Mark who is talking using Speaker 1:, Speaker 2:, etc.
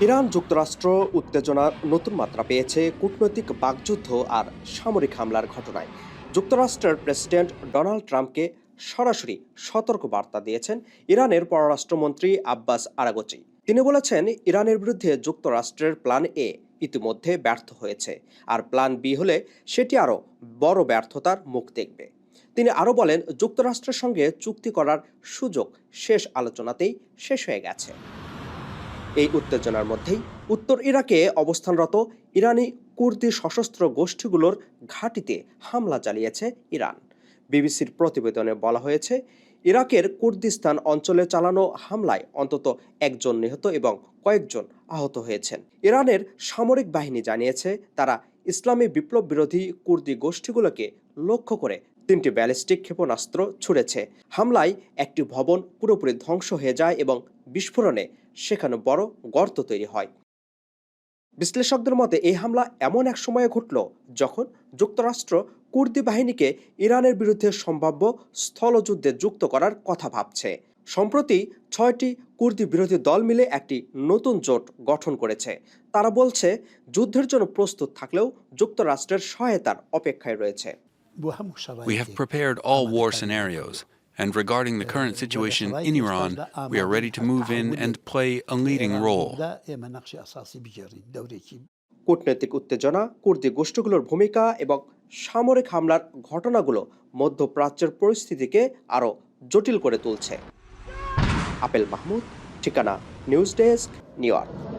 Speaker 1: Iran যুক্তরাষ্ট্র উত্তেজনার নতুন মাত্রা পেয়েছে কূটনৈতিক বাকযুদ্ধ আর সামরিক হামলার ঘটনায়। যুক্তরাষ্ট্রের প্রেসিডেন্ট ডোনাল্ড ট্রাম্পকে সরাসরি সতর্ক বার্তা দিয়েছেন ইরানের পররাষ্ট্রমন্ত্রী আব্বাস আরাগচি। তিনি বলেছেন, ইরানের বিরুদ্ধে যুক্তরাষ্ট্রের প্ল্যান এ ইতিমধ্যে ব্যর্থ হয়েছে, আর প্ল্যান বি হলে সেটি আরও বড় ব্যর্থতার মুখ দেখবে। তিনি আরও বলেন, যুক্তরাষ্ট্রের সঙ্গে চুক্তি করার সুযোগ শেষ আলোচনাতেই শেষ হয়ে গেছে। এই উত্তেজনার মধ্যেই উত্তর ইরাকে অবস্থানরত ইরানি কুর্দি সশস্ত্র গোষ্ঠীগুলোর ঘাঁটিতে হামলা চালিয়েছে ইরান। বিবিসির প্রতিবেদনে বলা হয়েছে, ইরাকের কুর্দিস্তান অঞ্চলে চালানো হামলায় অন্তত একজন নিহত এবং কয়েকজন আহত হয়েছেন। ইরানের সামরিক বাহিনী জানিয়েছে, তারা ইসলামী বিপ্লব বিরোধী কুর্দি গোষ্ঠীগুলোকে লক্ষ্য করে 3টি ব্যালিস্টিক ক্ষেপণাস্ত্র ছুড়েছে। হামলায় একটি ভবন পুরোপুরি ধ্বংস হয়ে যায় এবং বিস্ফোরণে সেখানে বড় গর্ত তৈরি হয়। বিশ্লেষকদের মতে এই হামলা এমন এক সময়ে ঘটল যখন যুক্তরাষ্ট্র কুর্দি বাহিনীকে ইরানের বিরুদ্ধে সম্ভাব্য স্থলযুদ্ধে যুক্ত করার কথা ভাবছে। সম্প্রতি 6টি কুর্দি বিরোধী দল মিলে একটি নতুন জোট গঠন করেছে। তারা বলছে, যুদ্ধের জন্য প্রস্তুত থাকলেও যুক্তরাষ্ট্রের সহায়তার অপেক্ষায় রয়েছে।
Speaker 2: We have prepared all war scenarios, and regarding the current situation in Iran, we are ready to move in and play a leading role.
Speaker 1: কূটনৈতিক উত্তেজনা, কুর্দি গোষ্ঠীগুলোর ভূমিকা এবং সামরিক হামলার ঘটনাগুলো মধ্যপ্রাচ্যের পরিস্থিতিকে আরও জটিল করে তুলছে। আপেল মাহমুদ, ঠিকানা নিউজ ডেস্ক, নিউ ইয়র্ক।